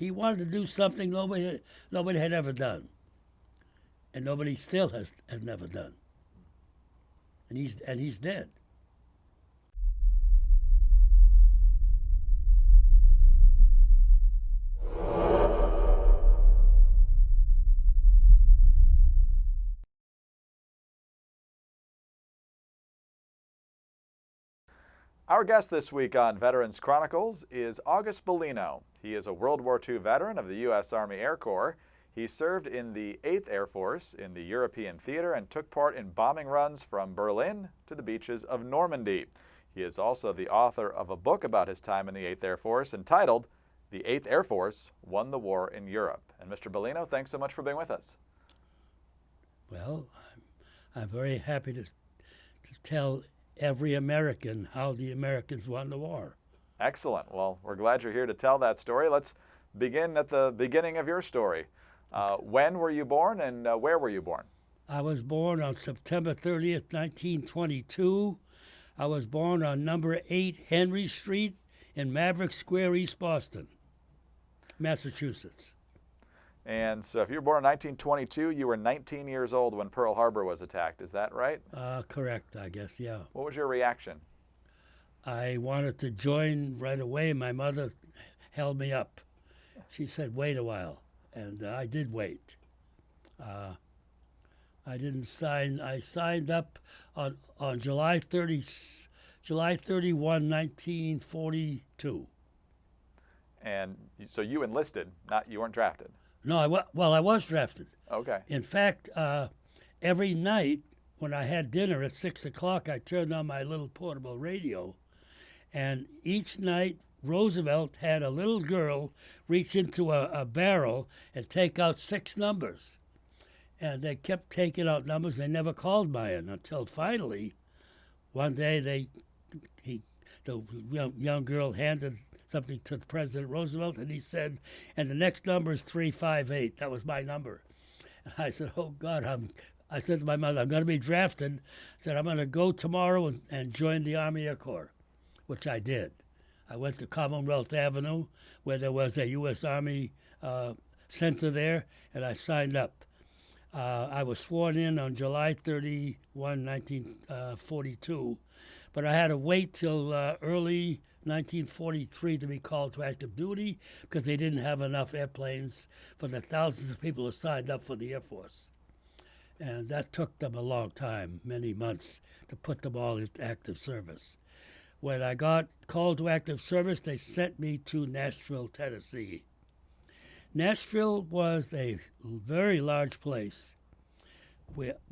He wanted to do something nobody had ever done, and nobody still has never done. And he's dead. Our guest this week on Veterans Chronicles is August Bolino. He is a World War II veteran of the U.S. Army Air Corps. He served in the 8th Air Force in the European theater and took part in bombing runs from Berlin to the beaches of Normandy. He is also the author of a book about his time in the 8th Air Force entitled The 8th Air Force Won the War in Europe. And Mr. Bolino, thanks so much for being with us. Well, I'm very happy to tell every American how the Americans won the war. Excellent. Well, we're glad you're here to tell that story. Let's begin at the beginning of your story. When were you born and where were you born? I was born on September 30th, 1922. I was born on number 8 Henry Street in Maverick Square, East Boston, Massachusetts. And so if you were born in 1922, you were 19 years old when Pearl Harbor was attacked. Is that right? Correct, I guess, yeah. What was your reaction? I wanted to join right away. My mother held me up. She said, wait a while. And I did wait. I didn't sign. I signed up on July 31, 1942. And so you enlisted, you weren't drafted? No, I was drafted. Okay. In fact, every night when I had dinner at 6 o'clock, I turned on my little portable radio, and each night Roosevelt had a little girl reach into a barrel and take out 6 numbers. And they kept taking out numbers. They never called mine until finally, one day the young girl handed something to President Roosevelt, and he said, and the next number is 358. That was my number. And I said, oh, God, I said to my mother, I'm going to be drafted. I said, I'm going to go tomorrow and join the Army Air Corps, which I did. I went to Commonwealth Avenue, where there was a U.S. Army center there, and I signed up. I was sworn in on July 31, 1942, but I had to wait till early 1943 to be called to active duty because they didn't have enough airplanes for the thousands of people who signed up for the Air Force. And that took them a long time, many months, to put them all into active service. When I got called to active service, they sent me to Nashville, Tennessee. Nashville was a very large place. We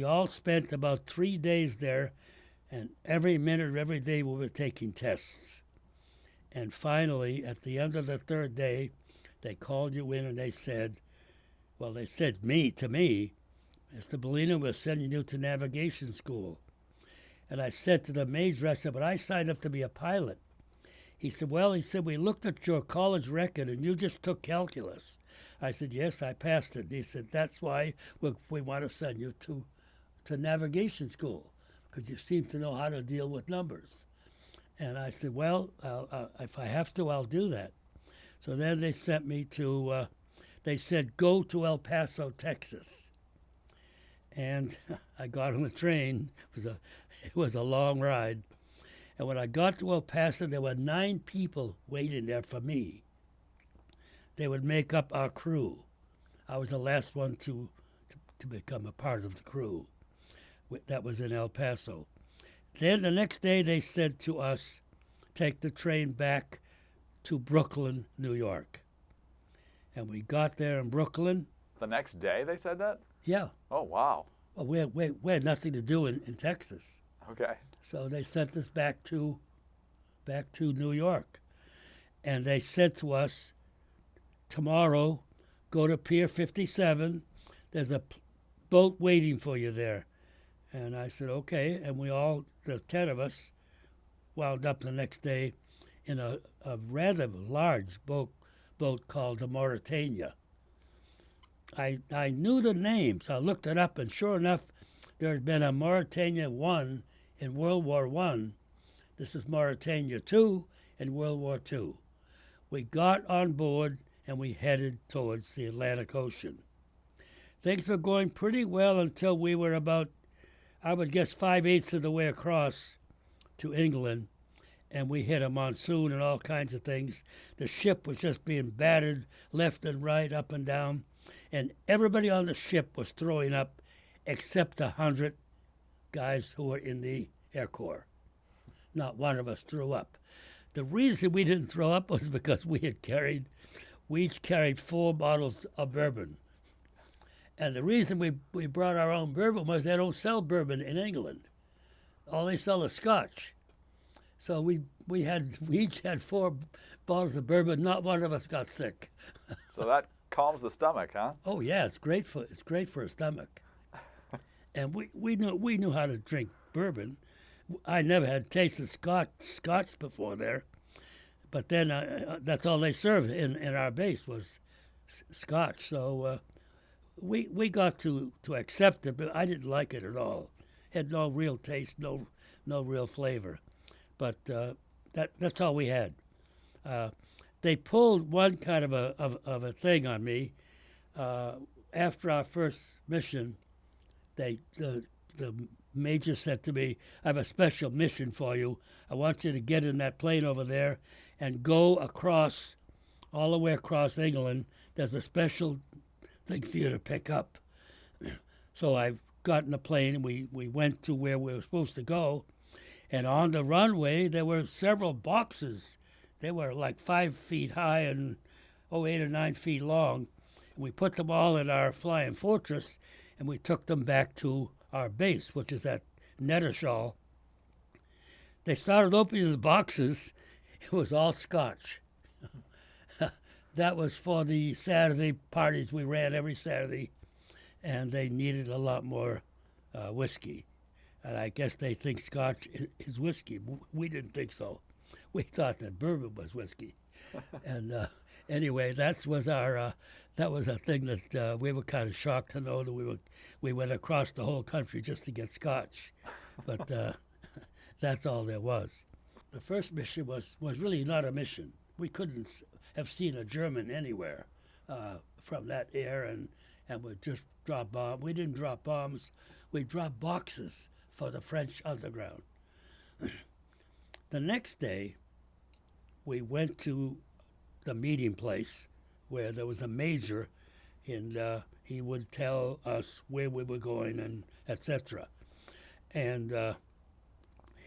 all spent about 3 days there, and every minute of every day we were taking tests. And finally, at the end of the 3rd day, they called you in and they said to me, Mr. Bolino, we're sending you to navigation school. And I said to the major, I said, but I signed up to be a pilot. He said, we looked at your college record and you just took calculus. I said, yes, I passed it. He said, that's why we want to send you to navigation school, because you seem to know how to deal with numbers. And I said, if I have to, I'll do that. So then they sent me they said, go to El Paso, Texas. And I got on the train. It was a long ride. And when I got to El Paso, there were 9 people waiting there for me. They would make up our crew. I was the last one to become a part of the crew. That was in El Paso. Then the next day they said to us, take the train back to Brooklyn, New York. And we got there in Brooklyn. The next day they said that? Yeah. Oh, wow. Well, we had nothing to do in Texas. Okay. So they sent us back to New York. And they said to us, tomorrow, go to Pier 57. There's a boat waiting for you there. And I said, okay. And we all, the 10 of us, wound up the next day in a rather large boat called the Mauritania. I knew the name, so I looked it up, and sure enough, there had been a Mauritania 1 in World War I. This is Mauritania 2 in World War II. we got on board and we headed towards the Atlantic Ocean. Things were going pretty well until we were about, I would guess, 5/8 of the way across to England, and we hit a monsoon and all kinds of things. The ship was just being battered left and right, up and down, and everybody on the ship was throwing up except 100 guys who were in the Air Corps. Not one of us threw up. The reason we didn't throw up was because we each carried 4 bottles of bourbon. And the reason we brought our own bourbon was they don't sell bourbon in England. All they sell is Scotch. So we each had 4 bottles of bourbon. Not one of us got sick. So that calms the stomach, huh? Oh yeah, it's great for a stomach. And we knew how to drink bourbon. I never had tasted Scotch before there, but then that's all they served in our base was Scotch. So we got to accept it, but I didn't like it at all. Had no real taste, no real flavor. But that's all we had. They pulled one kind of a thing on me after our first mission. The major said to me, "I have a special mission for you. I want you to get in that plane over there and go across, all the way across England. There's a special thing for you to pick up." So I got in the plane and we went to where we were supposed to go. And on the runway, there were several boxes. They were like 5 feet high and 8 or 9 feet long. And we put them all in our flying fortress, and we took them back to our base, which is at Knettishall. They started opening the boxes. It was all Scotch. That was for the Saturday parties we ran every Saturday, and they needed a lot more whiskey. And I guess they think Scotch is whiskey. We didn't think so. We thought that bourbon was whiskey. And anyway, that was a thing that we were kind of shocked to know that we went across the whole country just to get Scotch. But that's all there was. The first mission was really not a mission. We couldn't have seen a German anywhere from that air, and would just drop bombs. We didn't drop bombs. We dropped boxes for the French underground. The next day, we went to the meeting place where there was a major, and he would tell us where we were going and etc. And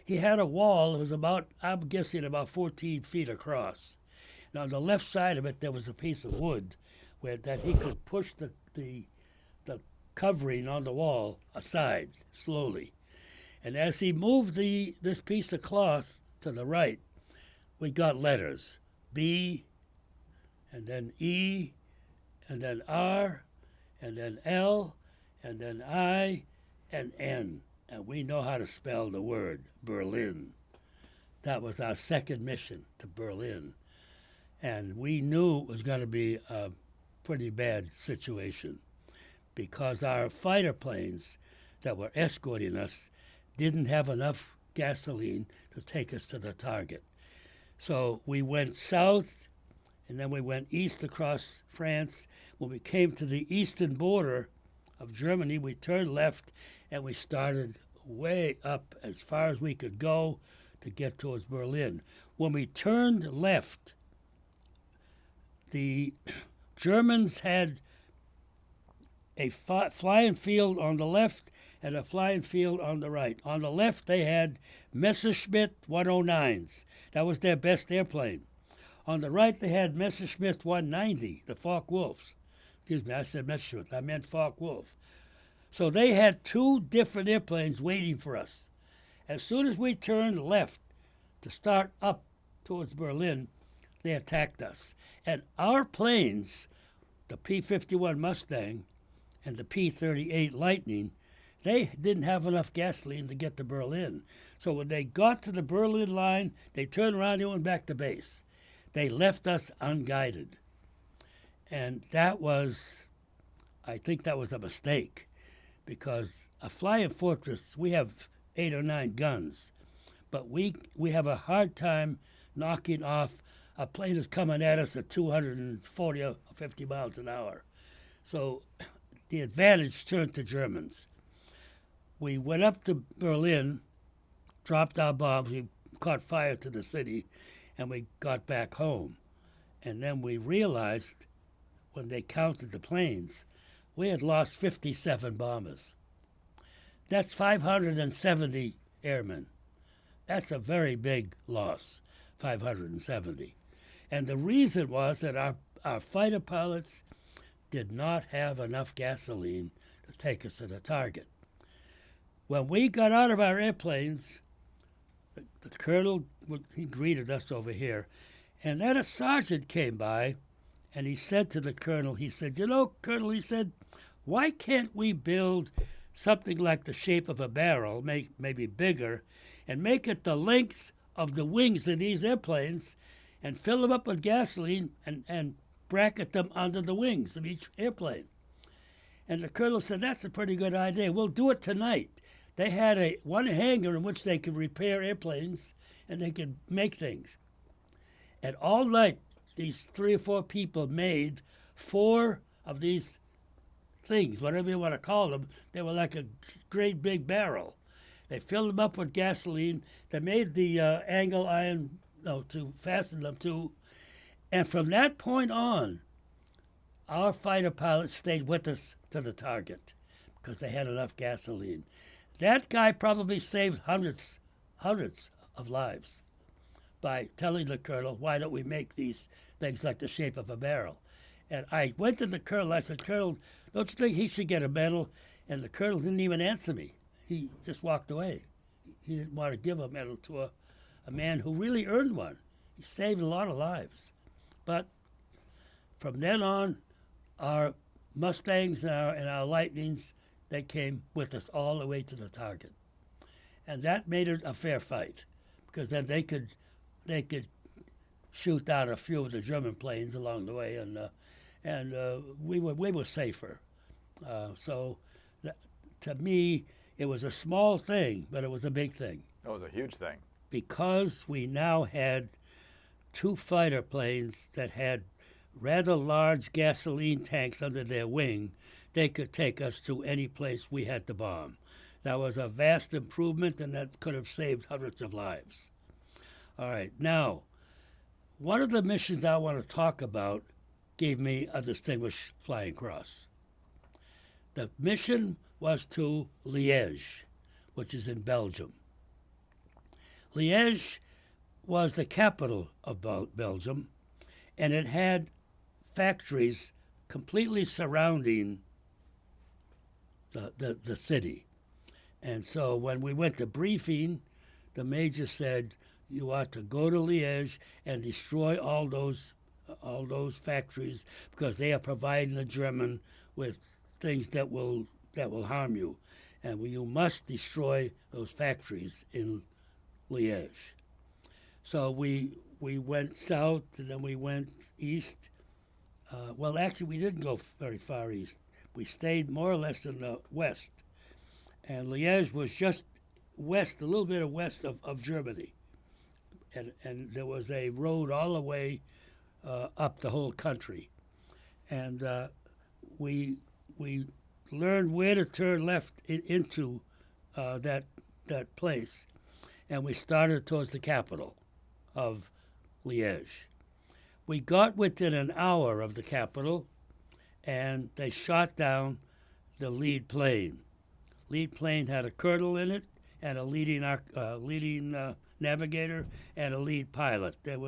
he had a wall. It was I'm guessing about 14 feet across. And on the left side of it, there was a piece of wood that he could push the covering on the wall aside slowly. And as he moved this piece of cloth to the right, we got letters, B, and then E, and then R, and then L, and then I, and N. And we know how to spell the word, Berlin. That was our second mission to Berlin. And we knew it was going to be a pretty bad situation because our fighter planes that were escorting us didn't have enough gasoline to take us to the target. So we went south, and then we went east across France. When we came to the eastern border of Germany, we turned left, and we started way up as far as we could go to get towards Berlin. When we turned left, the Germans had a flying field on the left and a flying field on the right. On the left, they had Messerschmitt 109s. That was their best airplane. On the right, they had Messerschmitt 190, the Focke-Wulfs. Excuse me, I said Messerschmitt. I meant Focke-Wulf. So they had 2 different airplanes waiting for us. As soon as we turned left to start up towards Berlin, they attacked us. And our planes, the P-51 Mustang and the P-38 Lightning, they didn't have enough gasoline to get to Berlin. So when they got to the Berlin line, they turned around and went back to base. They left us unguided. And I think that was a mistake, because a flying fortress, we have 8 or 9 guns, but we have a hard time knocking off a plane is coming at us at 240 or 50 miles an hour. So the advantage turned to Germans. We went up to Berlin, dropped our bombs, we caught fire to the city, and we got back home. And then we realized, when they counted the planes, we had lost 57 bombers. That's 570 airmen. That's a very big loss, 570. And the reason was that our fighter pilots did not have enough gasoline to take us to the target. When we got out of our airplanes, the colonel, he greeted us over here, and then a sergeant came by, and he said to the colonel, he said, you know, Colonel, he said, why can't we build something like the shape of a barrel, maybe bigger, and make it the length of the wings of these airplanes and fill them up with gasoline and bracket them under the wings of each airplane? And the colonel said, that's a pretty good idea. We'll do it tonight. They had one hangar in which they could repair airplanes and they could make things. And all night, these 3 or 4 people made 4 of these things, whatever you want to call them. They were like a great big barrel. They filled them up with gasoline. They made the angle iron to fasten them to. And from that point on, our fighter pilots stayed with us to the target because they had enough gasoline. That guy probably saved hundreds of lives by telling the colonel, why don't we make these things like the shape of a barrel? And I went to the colonel, I said, Colonel, don't you think he should get a medal? And the colonel didn't even answer me. He just walked away. He didn't want to give a medal to a man who really earned one. He saved a lot of lives. But from then on, our Mustangs and our Lightnings, they came with us all the way to the target. And that made it a fair fight, because then they could shoot down a few of the German planes along the way, and we were safer. So to me, it was a small thing, but it was a big thing. It was a huge thing. Because we now had 2 fighter planes that had rather large gasoline tanks under their wing, they could take us to any place we had to bomb. That was a vast improvement, and that could have saved hundreds of lives. All right, now, one of the missions I want to talk about gave me a Distinguished Flying Cross. The mission was to Liège, which is in Belgium. Liège was the capital of Belgium, and it had factories completely surrounding the city. And so when we went to briefing, the major said, you ought to go to Liège and destroy all those factories, because they are providing the German with things that will harm you, and you must destroy those factories in Liège. So we went south, and then we went east. Well, actually, we didn't go very far east. We stayed more or less in the west, and Liège was just west, a little bit west of Germany, and there was a road all the way up the whole country, and we learned where to turn left into that place, and we started towards the capital of Liège. We got within an hour of the capital, and they shot down the lead plane. Lead plane had a colonel in it, and a leading navigator, and a lead pilot. They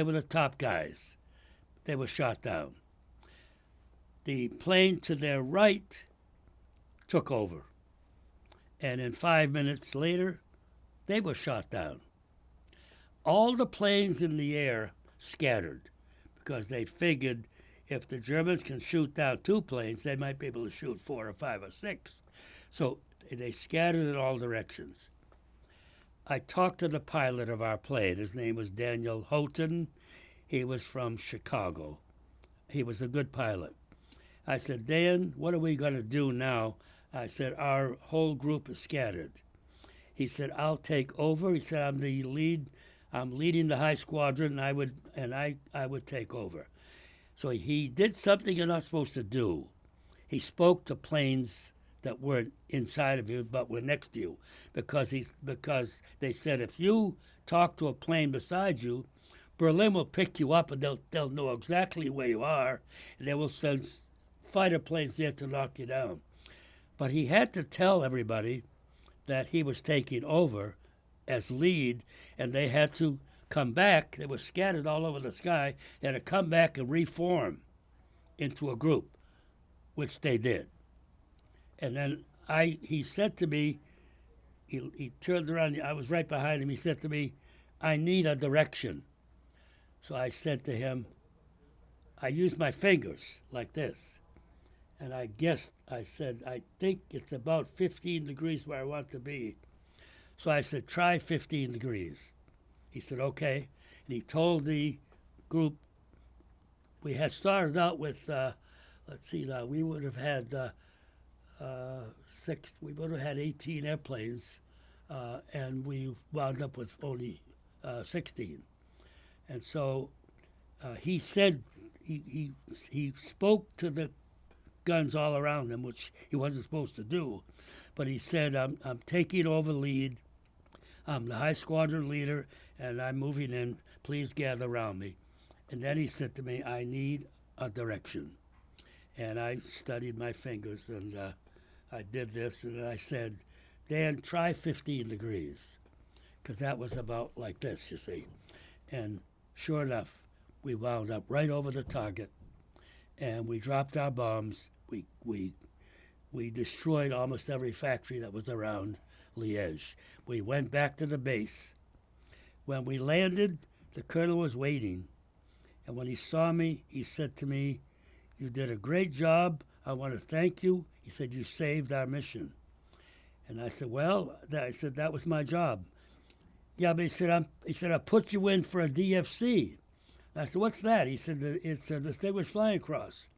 were the top guys. They were shot down. The plane to their right took over, and in 5 minutes later, they were shot down. All the planes in the air scattered, because they figured if the Germans can shoot down 2 planes, they might be able to shoot 4 or 5 or 6. So they scattered in all directions. I talked to the pilot of our plane. His name was Daniel Houghton. He was from Chicago. He was a good pilot. I said, Dan, what are we going to do now? I said, our whole group is scattered. He said, I'll take over. He said, I'm the lead I'm leading the high squadron, and I would take over. So he did something you're not supposed to do. He spoke to planes that weren't inside of you but were next to you, because they said if you talk to a plane beside you, Berlin will pick you up and they'll know exactly where you are, and they will send fighter planes there to knock you down. But he had to tell everybody that he was taking over as lead, and they had to come back. They were scattered all over the sky. They had to come back and reform into a group, which they did. And then he said to me, he turned around, I was right behind him, he said to me, I need a direction. So I said to him, I used my fingers like this, and I guessed, I said, I think it's about 15 degrees where I want to be. So I said, try 15 degrees. He said, okay. And he told the group, we had started out with, let's see now, we would have had we would have had 18 airplanes, and we wound up with only 16. And so he said, he spoke to the guns all around him, which he wasn't supposed to do. But he said, I'm taking over lead. I'm the high squadron leader, and I'm moving in. Please gather around me. And then he said to me, I need a direction. And I studied my fingers, and I did this, and I said, Dan, try 15 degrees, because that was about like this, you see. And sure enough, we wound up right over the target, and we dropped our bombs. We destroyed almost every factory that was around Liège. We went back to the base. When we landed, the colonel was waiting, and when he saw me, he said to me, you did a great job. I want to thank you. He said, you saved our mission. And I said, well, that was my job. Yeah, but he said, I put you in for a DFC. And I said, what's that? He said, it's a Distinguished Flying Cross.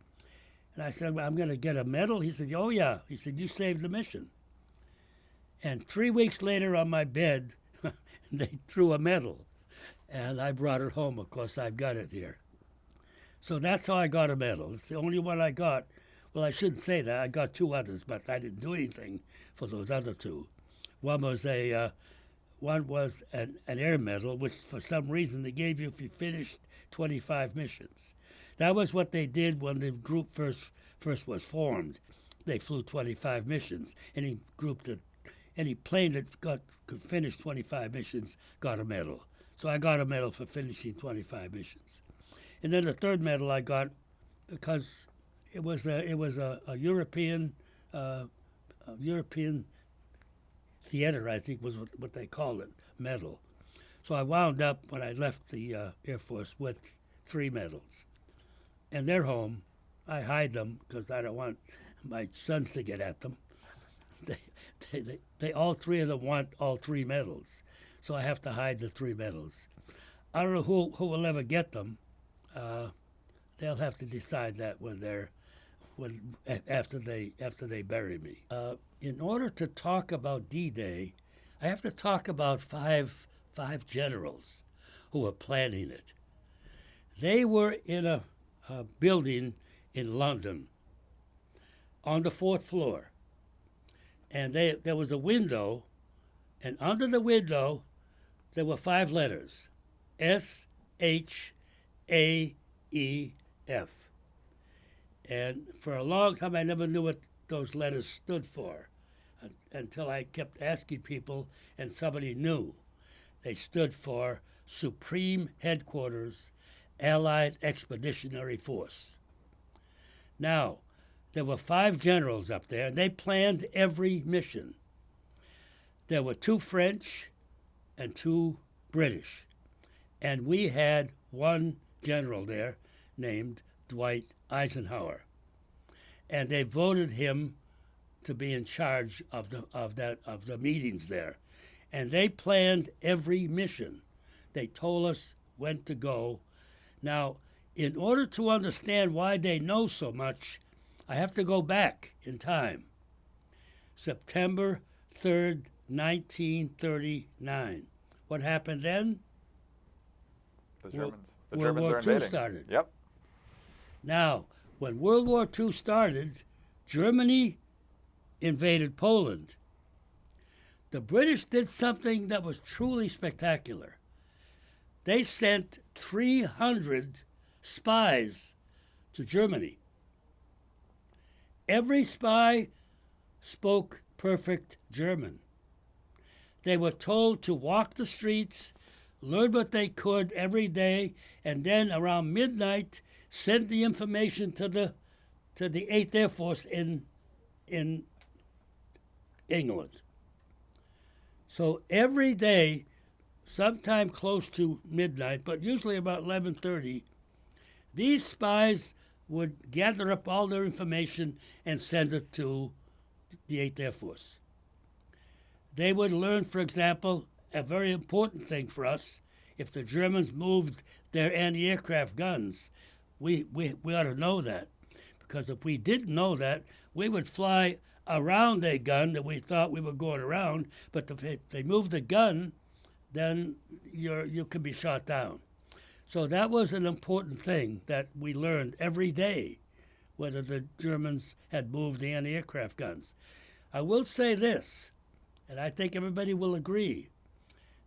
And I said, well, I'm going to get a medal? He said, oh, yeah. He said, you saved the mission. And 3 weeks later on my bed, they threw a medal. And I brought it home. Of course, I've got it here. So that's how I got a medal. It's the only one I got. Well, I shouldn't say that. I got 2 others, but I didn't do anything for those other 2. One was an air medal, which for some reason they gave you if you finished 25 missions. That was what they did when the group first was formed. They flew 25 missions. Any plane that could finish 25 missions got a medal. So I got a medal for finishing 25 missions. And then the third medal I got because it was a European theater, I think was what they called it, medal. So I wound up when I left the Air Force with 3 medals, and they're home. I hide them because I don't want my sons to get at them. They all 3 of them want all 3 medals, so I have to hide the 3 medals. I don't know who will ever get them. They'll have to decide that after they bury me. In order to talk about D-Day, I have to talk about five generals who were planning it. They were in a building in London on the 4th floor, and there was a window, and under the window there were 5 letters: S-H-A-E-F. And for a long time, I never knew what those letters stood for until I kept asking people, and somebody knew. They stood for Supreme Headquarters, Allied Expeditionary Force. Now, there were 5 generals up there, and they planned every mission. There were 2 French and 2 British, and we had 1 general there named Dwight Eisenhower, and they voted him to be in charge of the meetings there, and they planned every mission. They told us when to go. Now, in order to understand why they know so much, I have to go back in time. September 3rd, 1939. What happened then? The Germans World are War II invading. started. Yep. Now, when World War II started, Germany invaded Poland. The British did something that was truly spectacular. They sent 300 spies to Germany. Every spy spoke perfect German. They were told to walk the streets, learn what they could every day, and then around midnight send the information to the 8th Air Force in England. So every day, sometime close to midnight, but usually about 11:30, these spies would gather up all their information and send it to the 8th Air Force. They would learn, for example, a very important thing for us. If the Germans moved their anti-aircraft guns, we ought to know that. Because if we didn't know that, we would fly around a gun that we thought we were going around, but if they moved the gun, then you could be shot down. So that was an important thing that we learned every day, whether the Germans had moved the anti-aircraft guns. I will say this, and I think everybody will agree,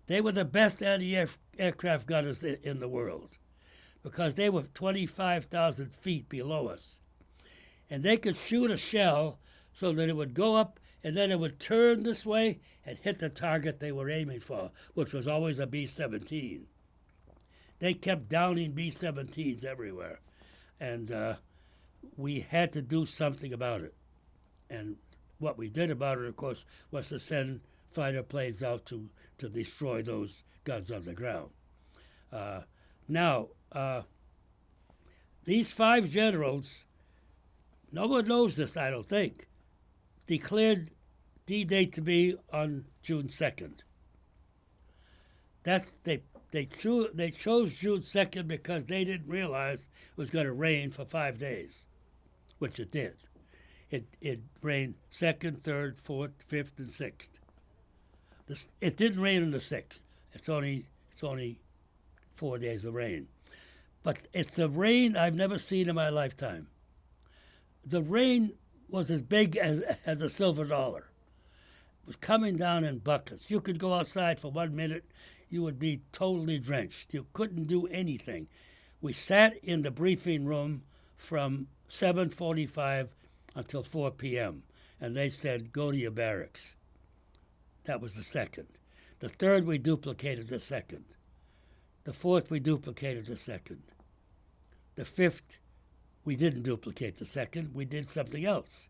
they were the best anti-aircraft gunners in the world because they were 25,000 feet below us. And they could shoot a shell so that it would go up and then it would turn this way and hit the target they were aiming for, which was always a B-17. They kept downing B-17s everywhere. And we had to do something about it. And what we did about it, of course, was to send fighter planes out to destroy those guns on the ground. Now, these 5 generals, no one knows this, I don't think, declared D-Day to be on June 2nd. They chose June 2nd because they didn't realize it was going to rain for 5 days, which it did. It rained 2nd, 3rd, 4th, 5th, and 6th. It didn't rain on the 6th. It's only 4 days of rain. But it's the rain I've never seen in my lifetime. The rain was as big as a silver dollar. It was coming down in buckets. You could go outside for 1 minute, you would be totally drenched. You couldn't do anything. We sat in the briefing room from 7:45 until 4 p.m., and they said, go to your barracks. That was the 2nd. The 3rd, we duplicated the 2nd. The 4th, we duplicated the 2nd. The 5th, we didn't duplicate the 2nd. We did something else.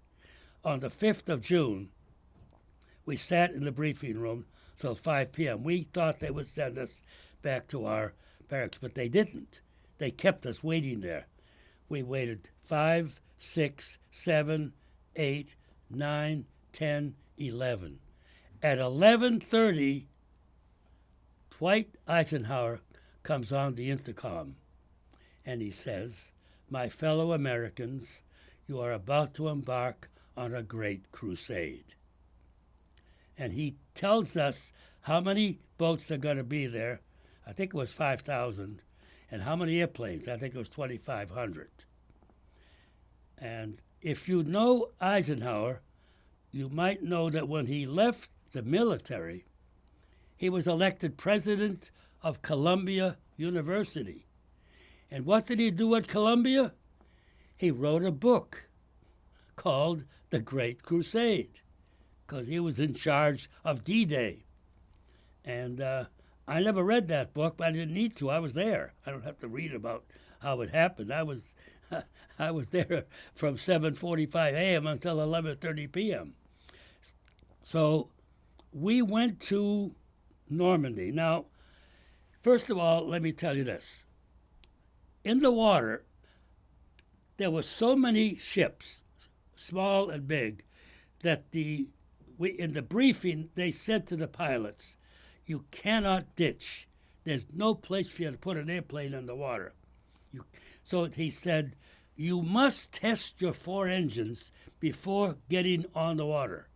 On the 5th of June, we sat in the briefing room till 5 p.m. We thought they would send us back to our barracks, but they didn't. They kept us waiting there. We waited 5, 6, 7, 8, 9, 10, 11. At 11:30, Dwight Eisenhower comes on the intercom, and he says, "My fellow Americans, you are about to embark on a great crusade." And he tells us how many boats are going to be there. I think it was 5,000. And how many airplanes? I think it was 2,500. And if you know Eisenhower, you might know that when he left the military, he was elected president of Columbia University. And what did he do at Columbia? He wrote a book called The Great Crusade, because he was in charge of D-Day. And I never read that book, but I didn't need to. I was there. I don't have to read about how it happened. I was there from 7:45 a.m. until 11:30 p.m. So we went to Normandy. Now, first of all, let me tell you this. In the water, there were so many ships, small and big, that in the briefing, they said to the pilots, you cannot ditch. There's no place for you to put an airplane in the water. So he said, you must test your 4 engines before getting on the water.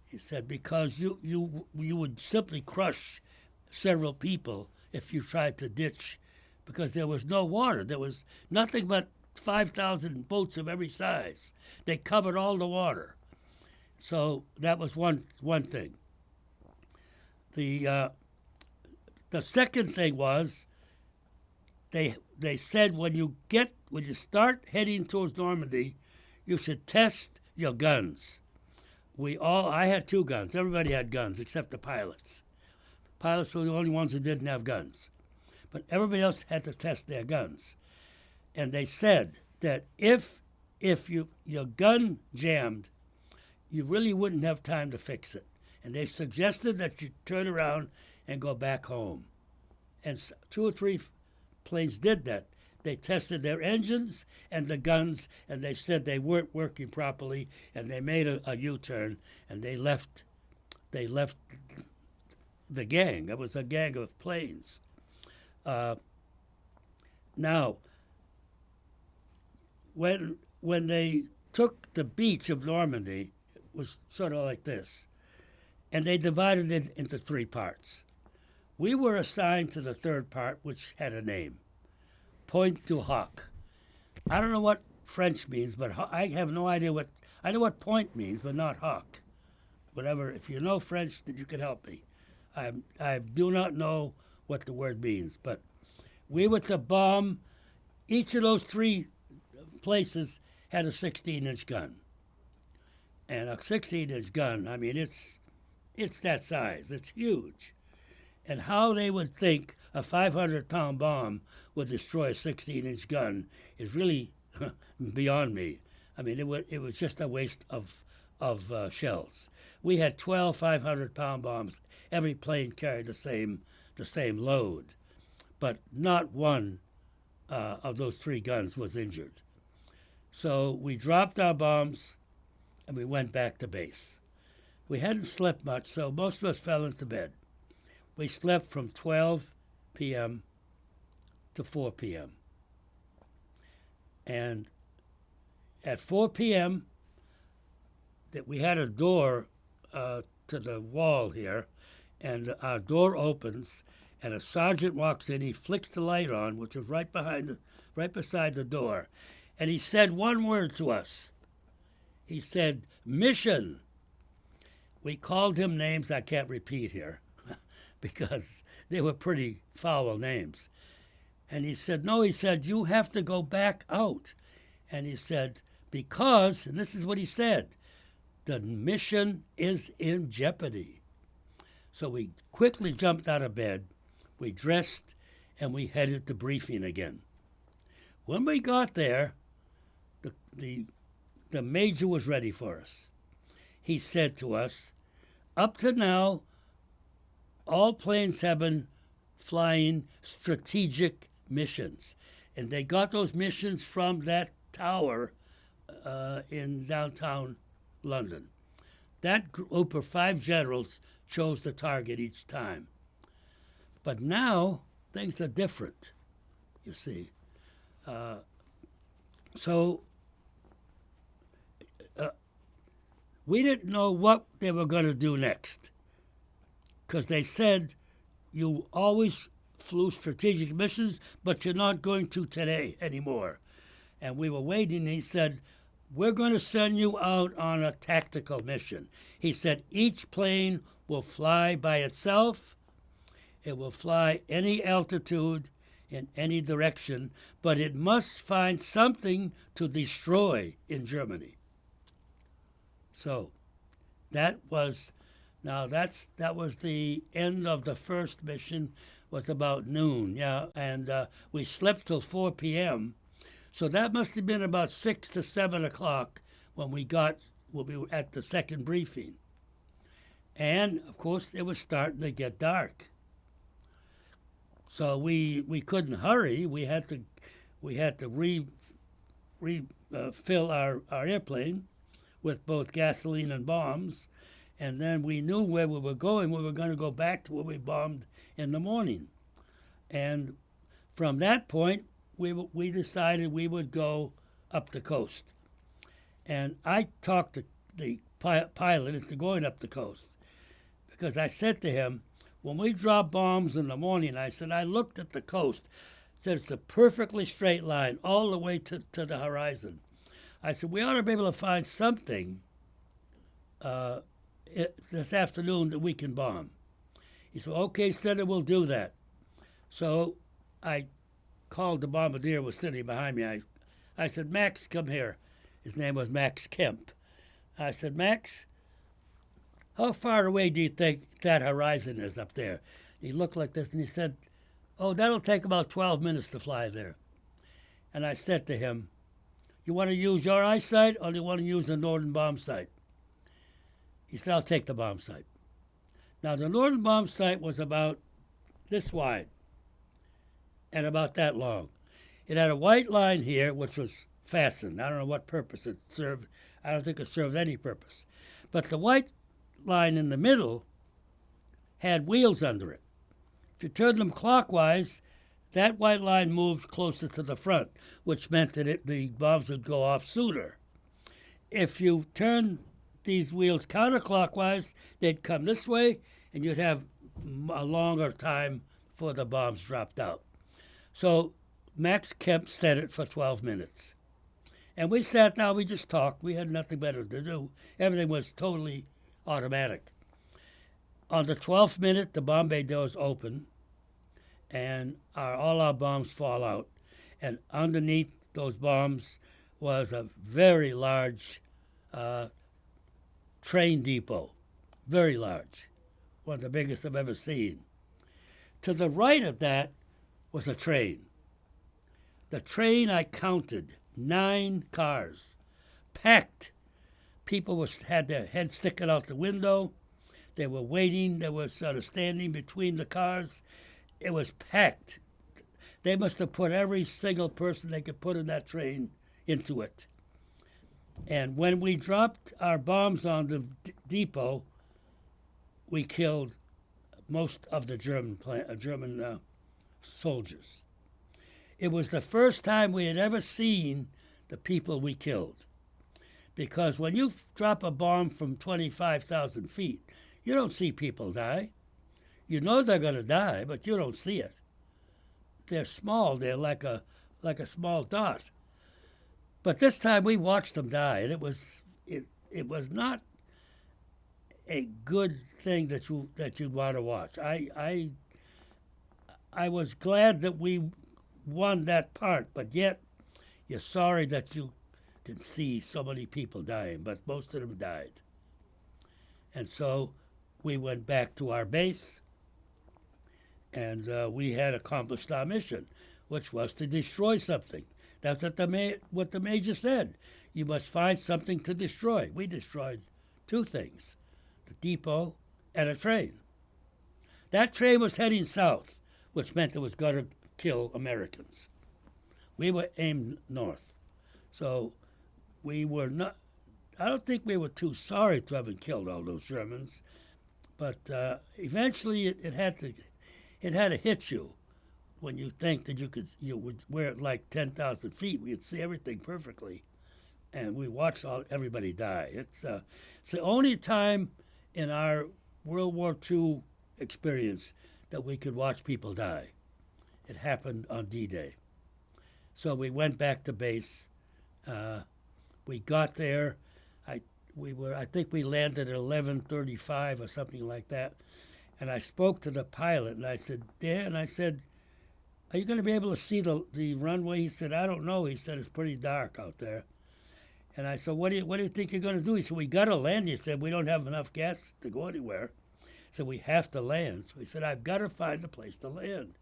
He said, because you would simply crush several people if you tried to ditch because there was no water. There was nothing but 5,000 boats of every size. They covered all the water. So that was one thing. The second thing was they said when you start heading towards Normandy, you should test your guns. I had 2 guns. Everybody had guns except the pilots. Pilots were the only ones who didn't have guns. But everybody else had to test their guns. And they said that if your gun jammed, you really wouldn't have time to fix it. And they suggested that you turn around and go back home. And 2 or 3 planes did that. They tested their engines and the guns, and they said they weren't working properly, and they made a U-turn, and they left the gang. It was a gang of planes. Now, when they took the beach of Normandy, it was sort of like this, and they divided it into 3 parts. We were assigned to the 3rd part, which had a name, Pointe du Hoc. I don't know what French means, but I have no idea I know what point means, but not hoc. Whatever, if you know French, then you can help me. I do not know what the word means, but we were to bomb. Each of those 3 places had a 16-inch gun. And a 16-inch gun, I mean, it's that size. It's huge. And how they would think a 500-pound bomb would destroy a 16-inch gun is really beyond me. I mean, it was just a waste of shells. We had 12 500-pound bombs. Every plane carried the same load, but not one of those 3 guns was injured. So we dropped our bombs, and we went back to base. We hadn't slept much, so most of us fell into bed. We slept from 12 p.m. to 4 p.m. And at 4 p.m., that we had a door to the wall here, and our door opens, and a sergeant walks in. He flicks the light on, which was right beside the door, and he said one word to us. He said, "Mission." We called him names I can't repeat here because they were pretty foul names. And he said, no, he said, you have to go back out. And he said, because, and this is what he said, the mission is in jeopardy. So we quickly jumped out of bed, we dressed, and we headed to briefing again. When we got there, the major was ready for us. He said to us, up to now, all planes have been flying strategic missions. And they got those missions from that tower in downtown London. That group of 5 generals chose the target each time. But now, things are different, you see. So we didn't know what they were going to do next, because they said you always flew strategic missions, but you're not going to today anymore. And we were waiting, and he said, we're going to send you out on a tactical mission. He said each plane will fly by itself. It will fly any altitude in any direction, but it must find something to destroy in Germany. So that was the end of the first mission. Was about noon, yeah, and we slept till 4 p.m. So that must have been about 6 to 7 o'clock when we were at the second briefing. And of course, it was starting to get dark. So we couldn't hurry. We had to refill our airplane with both gasoline and bombs, and then we knew where we were going. We were going to go back to where we bombed in the morning. And from that point, we decided we would go up the coast. And I talked to the pilot into going up the coast, because I said to him, when we drop bombs in the morning, I said, I looked at the coast. said it's a perfectly straight line all the way to the horizon. I said, we ought to be able to find something this afternoon that we can bomb. He said, okay, Senator, we'll do that. So I called the bombardier who was sitting behind me. I said, Max, come here. His name was Max Kemp. I said, Max, how far away do you think that horizon is up there? He looked like this and he said, oh, that'll take about 12 minutes to fly there. And I said to him, you want to use your eyesight or do you want to use the northern bomb sight? He said, I'll take the bomb sight. Now, the northern bomb sight was about this wide and about that long. It had a white line here, which was fastened. I don't know what purpose it served. I don't think it served any purpose. But the white line in the middle had wheels under it. If you turned them clockwise, that white line moved closer to the front, which meant that the bombs would go off sooner. If you turned these wheels counterclockwise, they'd come this way, and you'd have a longer time before the bombs dropped out. So Max Kemp set it for 12 minutes. And we sat down, we just talked. We had nothing better to do. Everything was totally automatic. On the 12th minute, the bomb bay doors open, and all our bombs fall out. And underneath those bombs was a very large train depot, very large, one of the biggest I've ever seen. To the right of that was a train. The train, I counted 9 cars, packed. People had their heads sticking out the window. They were waiting. They were sort of standing between the cars. It was packed. They must have put every single person they could put in that train into it. And when we dropped our bombs on the depot, we killed most of the German soldiers. It was the first time we had ever seen the people we killed. Because when you drop a bomb from 25,000 feet, you don't see people die. You know they're going to die, but you don't see it. They're small. They're like a small dot. But this time we watched them die, and it was not a good thing that you'd want to watch. I was glad that we won that part, but yet you're sorry that you can see so many people dying, but most of them died. And so we went back to our base, and we had accomplished our mission, which was to destroy something. That's what the major said. You must find something to destroy. We destroyed 2 things, the depot and a train. That train was heading south, which meant it was going to kill Americans. We were aimed north. So we were not, I don't think we were too sorry to have killed all those Germans, but eventually it had to hit you when you think that you would wear it like 10,000 feet. We could see everything perfectly, and we watched everybody die. It's the only time in our World War II experience that we could watch people die. It happened on D-Day. So we went back to base. We got there. I think we landed at 11:35 or something like that. And I spoke to the pilot, and I said, Dan, are you going to be able to see the runway? He said, I don't know. He said, it's pretty dark out there. And I said, what do you think you're going to do? He said, we got to land. He said, we don't have enough gas to go anywhere. So we have to land. So he said, I've got to find a place to land.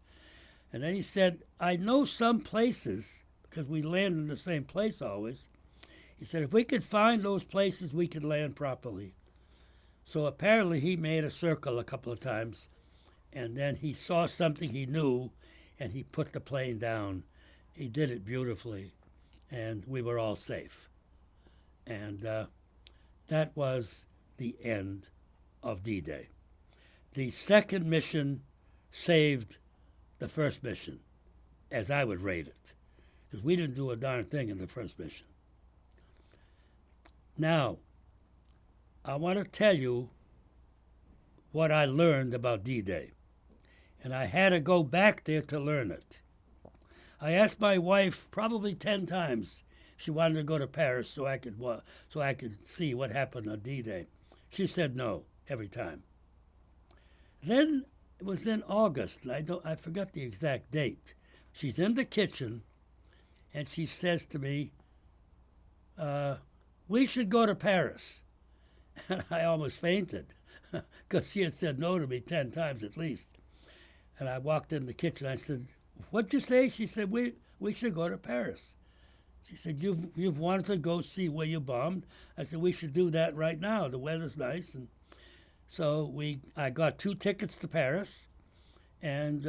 And then he said, I know some places, because we land in the same place always. He said, if we could find those places, we could land properly. So apparently he made a circle a couple of times, and then he saw something he knew, and he put the plane down. He did it beautifully, and we were all safe. And that was the end of D-Day. The second mission saved the first mission, as I would rate it, because we didn't do a darn thing in the first mission. Now, I want to tell you what I learned about D-Day, and I had to go back there to learn it. I asked my wife probably 10 times if she wanted to go to Paris so I could see what happened on D-Day. She said no every time. Then it was in August, and I forgot the exact date. She's in the kitchen, and she says to me, "We should go to Paris." And I almost fainted because she had said no to me 10 times at least. And I walked in the kitchen. I said, "What'd you say?" She said, "We should go to Paris." She said, "You've wanted to go see where you bombed." I said, "We should do that right now. The weather's nice." And so I got 2 tickets to Paris, and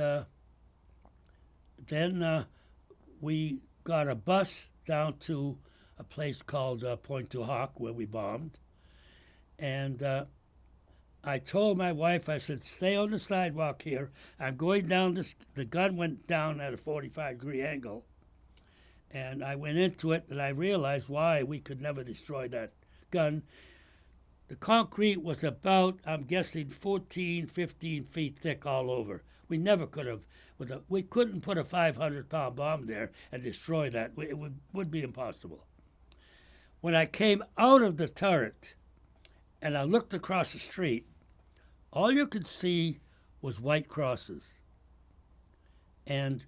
then we got a bus down to a place called Pointe du Hoc, where we bombed. And I told my wife, I said, "Stay on the sidewalk here. I'm going down this." The gun went down at a 45-degree angle. And I went into it, and I realized why we could never destroy that gun. The concrete was about, I'm guessing, 14, 15 feet thick all over. We never could have, we couldn't put a 500-pound bomb there and destroy that. It would be impossible. When I came out of the turret and I looked across the street, all you could see was white crosses. And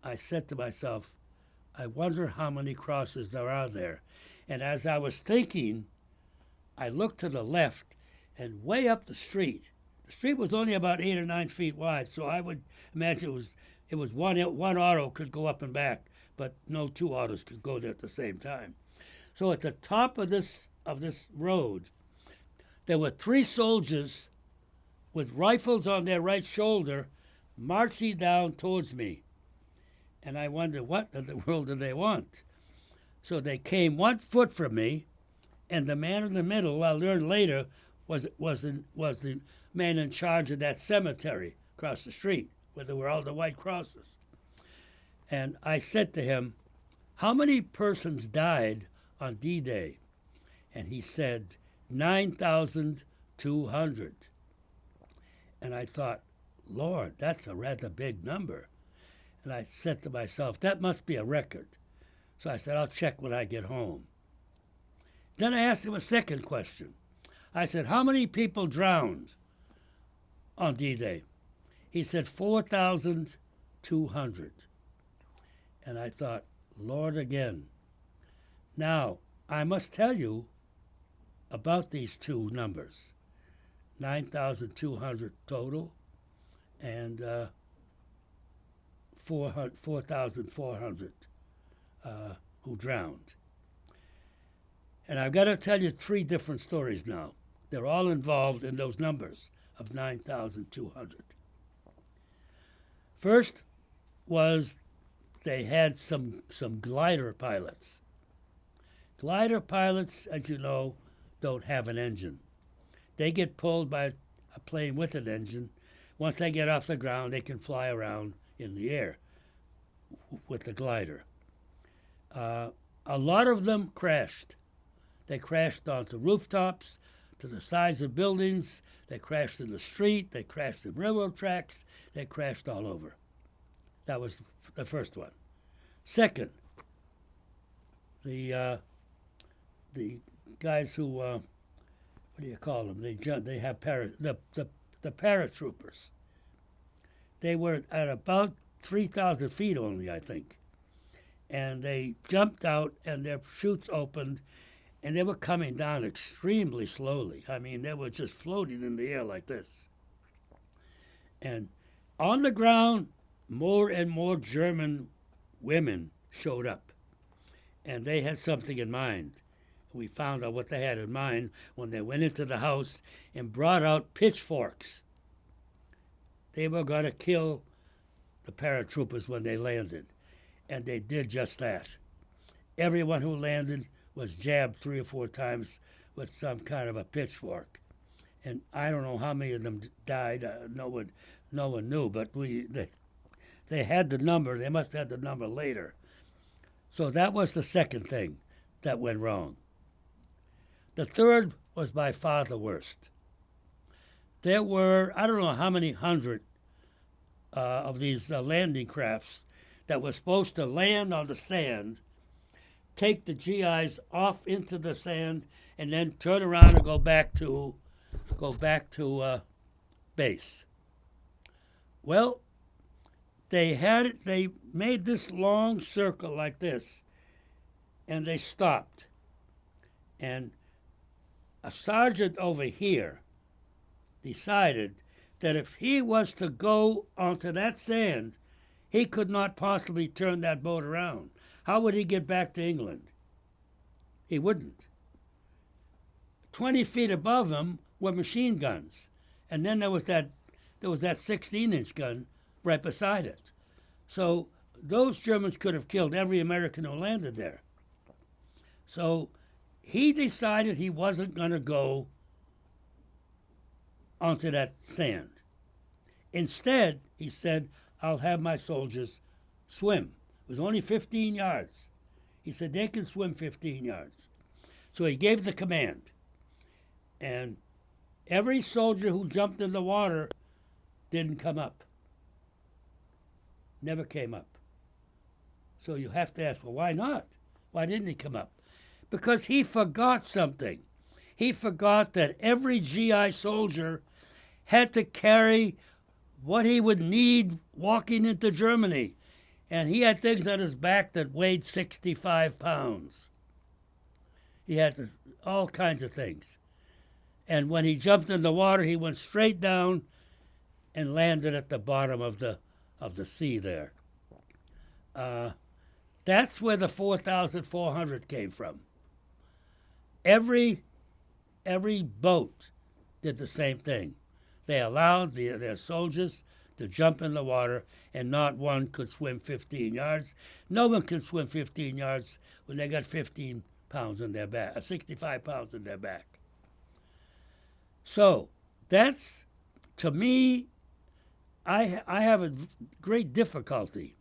I said to myself, I wonder how many crosses there are there. And as I was thinking, I looked to the left, and way up the street was only about 8 or 9 feet wide, so I would imagine it was one auto could go up and back, but no 2 autos could go there at the same time. So at the top of this road, there were 3 soldiers with rifles on their right shoulder marching down towards me. And I wondered, what in the world do they want? So they came 1 foot from me, and the man in the middle, I learned later, was the man in charge of that cemetery across the street where there were all the white crosses. And I said to him, "How many persons died on D-Day?" And he said, 9,200. And I thought, Lord, that's a rather big number. And I said to myself, that must be a record. So I said, I'll check when I get home. Then I asked him a second question. I said, how many people drowned on D-Day? He said, 4,200. And I thought, Lord again. Now, I must tell you about these 2 numbers, 9,200 total and 4,400 who drowned. And I've got to tell you 3 different stories now. They're all involved in those numbers of 9,200. First was they had some glider pilots. Glider pilots, as you know, don't have an engine. They get pulled by a plane with an engine. Once they get off the ground, they can fly around in the air with the glider. A lot of them crashed. They crashed onto rooftops, to the sides of buildings. They crashed in the street. They crashed in railroad tracks. They crashed all over. That was the first one. Second, the guys who, what do you call them? They have the paratroopers. They were at about 3,000 feet only, I think. And they jumped out, and their chutes opened, and they were coming down extremely slowly. I mean, they were just floating in the air like this. And on the ground, more and more German women showed up, and they had something in mind. We found out what they had in mind when they went into the house and brought out pitchforks. They were going to kill the paratroopers when they landed, and they did just that. Everyone who landed was jabbed 3 or 4 times with some kind of a pitchfork. And I don't know how many of them died. No one knew, but they had the number. They must have had the number later. So that was the second thing that went wrong. The third was by far the worst. There were, I don't know how many hundred of these landing crafts that was supposed to land on the sand, take the GIs off into the sand, and then turn around and go back to base. Well, they made this long circle like this, and they stopped. And a sergeant over here decided that if he was to go onto that sand, he could not possibly turn that boat around. How would he get back to England? He wouldn't. 20 feet above him were machine guns, and then there was that 16-inch gun right beside it. So those Germans could have killed every American who landed there. So he decided he wasn't going to go onto that sand. Instead, he said, I'll have my soldiers swim. It was only 15 yards. He said they can swim 15 yards. So he gave the command. And every soldier who jumped in the water didn't come up. Never came up. So you have to ask, well, why not? Why didn't he come up? Because he forgot something. He forgot that every GI soldier had to carry what he would need walking into Germany. And he had things on his back that weighed 65 pounds. He had all kinds of things. And when he jumped in the water, he went straight down and landed at the bottom of the sea there. That's where the 4,400 came from. Every boat did the same thing. They allowed their soldiers to jump in the water, and not one could swim 15 yards. No one can swim 15 yards when they got 15 pounds in their back, 65 pounds in their back. So that's, to me, I have a great difficulty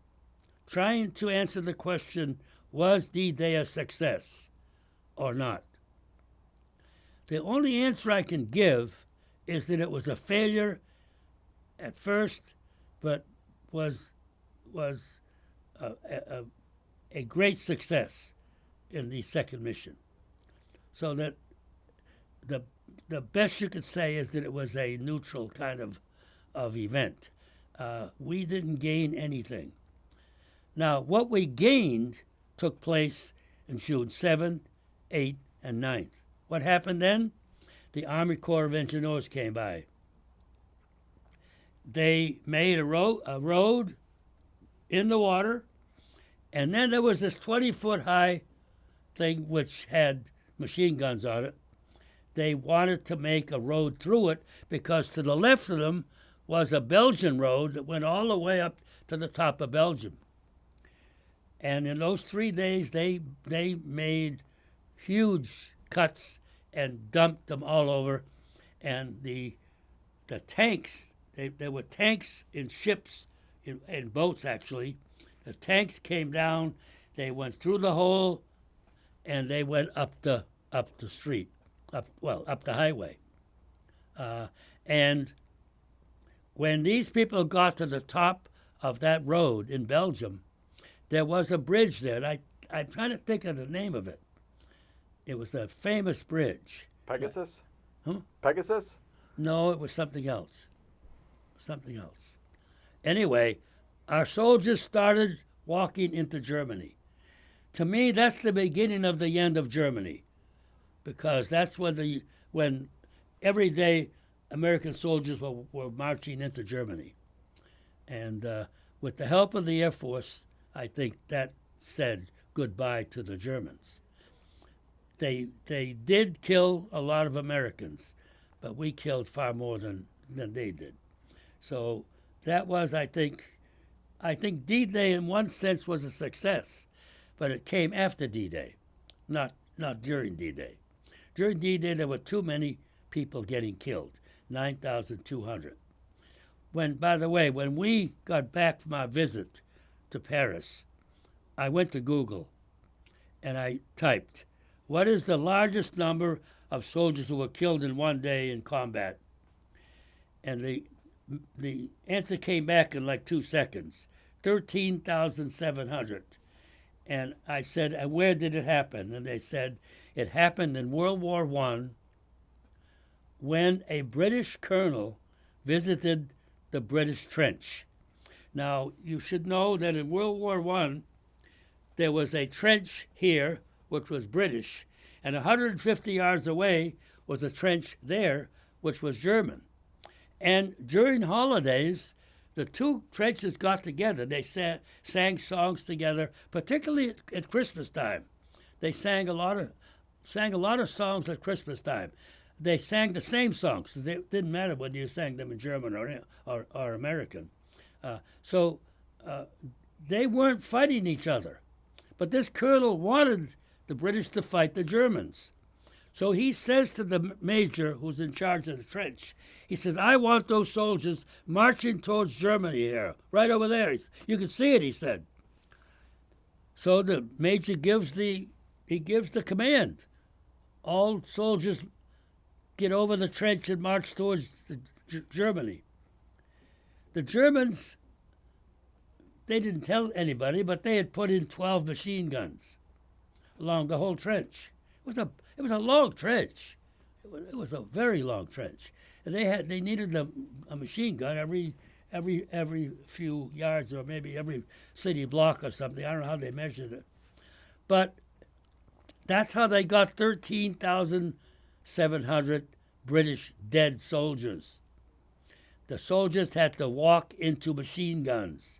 trying to answer the question, was D-Day a success or not? The only answer I can give is that it was a failure at first, but was a great success in the second mission. So that the best you could say is that it was a neutral kind of event. We didn't gain anything. Now, what we gained took place in June 7th, 8th, and 9th. What happened then? The Army Corps of Engineers came by. They made a road in the water, and then there was this 20-foot high thing which had machine guns on it. They wanted to make a road through it because to the left of them was a Belgian road that went all the way up to the top of Belgium. And in those 3 days, they made huge cuts and dumped them all over. And the tanks, there were tanks in ships, in boats actually. The tanks came down, they went through the hole, and they went up the street, up the highway. And when these people got to the top of that road in Belgium, there was a bridge there. And I'm trying to think of the name of it. It was a famous bridge. Pegasus? Huh? Pegasus? No, it was something else. Something else. Anyway, our soldiers started walking into Germany. To me, that's the beginning of the end of Germany, because that's when every day American soldiers were marching into Germany. And with the help of the Air Force, I think that said goodbye to the Germans. They did kill a lot of Americans, but we killed far more than they did. So that was, I think D-Day in one sense was a success, but it came after D-Day, not during D-Day. During D-Day, there were too many people getting killed, 9,200. By the way, when we got back from our visit to Paris, I went to Google and I typed, what is the largest number of soldiers who were killed in one day in combat? And the answer came back in like 2 seconds, 13,700. And I said, and where did it happen? And they said, it happened in World War I when a British colonel visited the British trench. Now, you should know that in World War I, there was a trench here, which was British, and 150 yards away was a trench there, which was German. And during holidays, the two trenches got together. They sang songs together, particularly at Christmas time. They sang a lot of songs at Christmas time. They sang the same songs. It didn't matter whether you sang them in German or American. So they weren't fighting each other. But this colonel wanted the British to fight the Germans. So he says to the major who's in charge of the trench, he says, I want those soldiers marching towards Germany here, right over there. You can see it, he said. So the major gives the command. All soldiers get over the trench and march towards Germany. The Germans, they didn't tell anybody, but they had put in 12 machine guns along the whole trench. It was a long trench. It was a very long trench, and they needed a machine gun every few yards, or maybe every city block or something. I don't know how they measured it, but that's how they got 13,700 British dead soldiers. The soldiers had to walk into machine guns.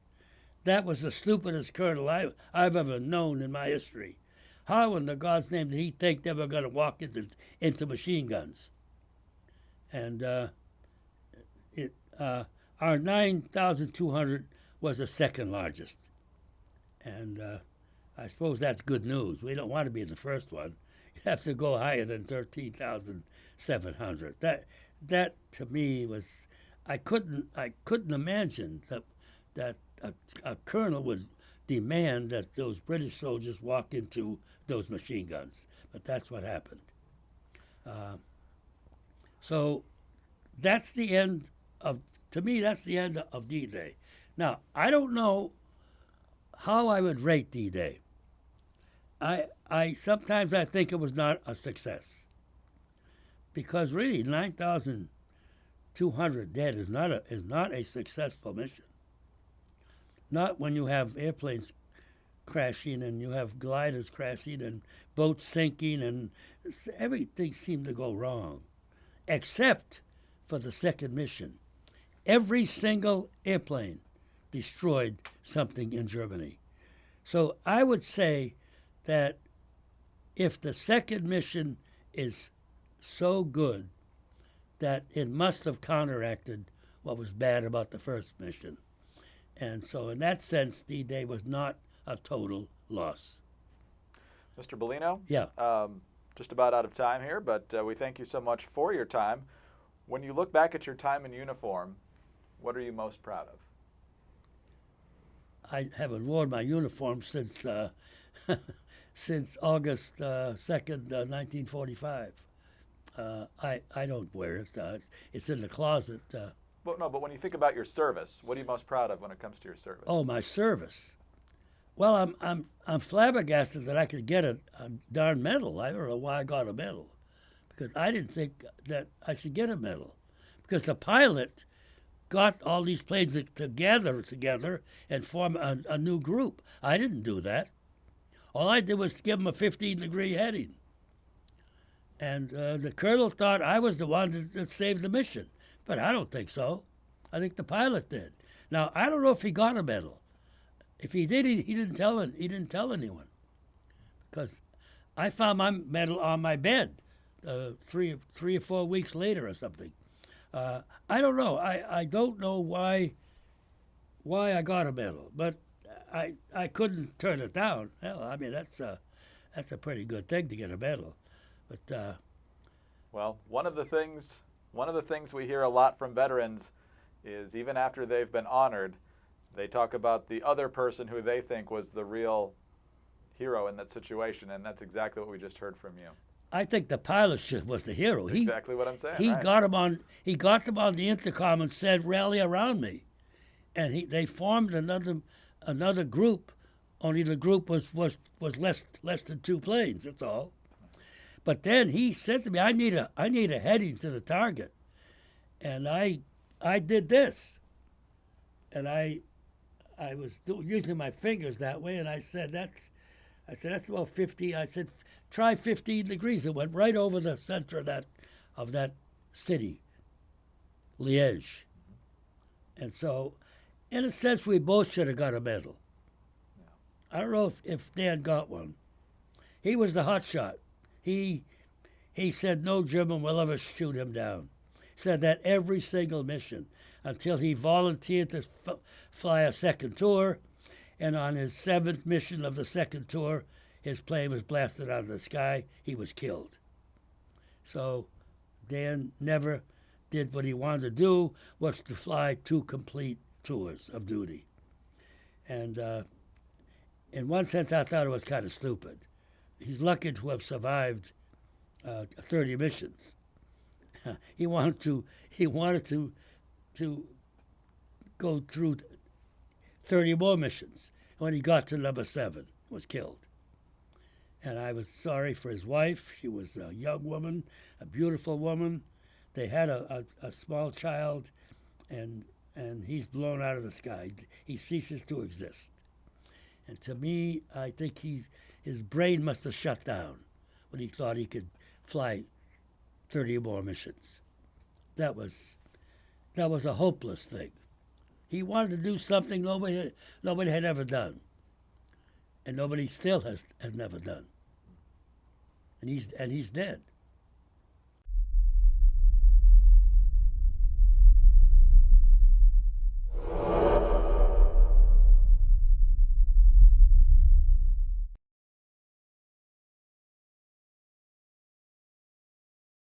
That was the stupidest colonel I've ever known in my history. How in the God's name did he think they were going to walk into machine guns? And our 9,200 was the second largest. And I suppose that's good news. We don't want to be the first one. You have to go higher than 13,700. That to me was, I couldn't imagine that a colonel would demand that those British soldiers walk into those machine guns. But that's what happened. So that's the end of, to me, that's the end of D-Day. Now, I don't know how I would rate D-Day. Sometimes I think it was not a success. Because really, 9,200 dead is not a successful mission. Not when you have airplanes crashing and you have gliders crashing and boats sinking and everything seemed to go wrong, except for the second mission. Every single airplane destroyed something in Germany. So I would say that if the second mission is so good that it must have counteracted what was bad about the first mission. And so in that sense, D-Day was not a total loss. Mr. Bolino? Yeah. Just about out of time here, but we thank you so much for your time. When you look back at your time in uniform, what are you most proud of? I haven't worn my uniform since since August 2nd, 1945. I don't wear it. It's in the closet. But when you think about your service, what are you most proud of when it comes to your service? Oh, my service. Well, I'm flabbergasted that I could get a darn medal. I don't know why I got a medal, because I didn't think that I should get a medal, because the pilot got all these planes together and form a new group. I didn't do that. All I did was give them a 15-degree heading. And the colonel thought I was the one that saved the mission. But I don't think so. I think the pilot did. Now, I don't know if he got a medal. If he did, he didn't tell anyone. Because I found my medal on my bed 3 or 4 weeks later or something. I don't know. I don't know why I got a medal, but I couldn't turn it down. Hell, I mean that's a pretty good thing to get a medal. But well, one of the things we hear a lot from veterans is even after they've been honored, they talk about the other person who they think was the real hero in that situation, and that's exactly what we just heard from you. I think the pilot was the hero. Exactly what I'm saying. He right. got them on the intercom and said, "Rally around me," and they formed another another group, only the group was less than 2 planes. That's all. But then he said to me, I need a heading to the target, and I did this, and I was using my fingers that way, and I said that's about 50. I said try 15 degrees. It went right over the center of that city, Liège, and so in a sense we both should have got a medal. I don't know if Dan got one. He was the hot shot. He said no German will ever shoot him down. Said that every single mission until he volunteered to fly a second tour, and on his 7th mission of the second tour, his plane was blasted out of the sky. He was killed. So Dan never did what he wanted to do, was to fly 2 complete tours of duty. And in one sense, I thought it was kind of stupid. He's lucky to have survived 30 missions. He wanted to go through 30 more missions. When he got to number 7, he was killed. And I was sorry for his wife. She was a young woman, a beautiful woman. They had a small child, and he's blown out of the sky. He ceases to exist. And to me, I think his brain must have shut down when he thought he could fly 30 more missions. That was a hopeless thing. He wanted to do something nobody had ever done, and nobody still has never done. And he's dead.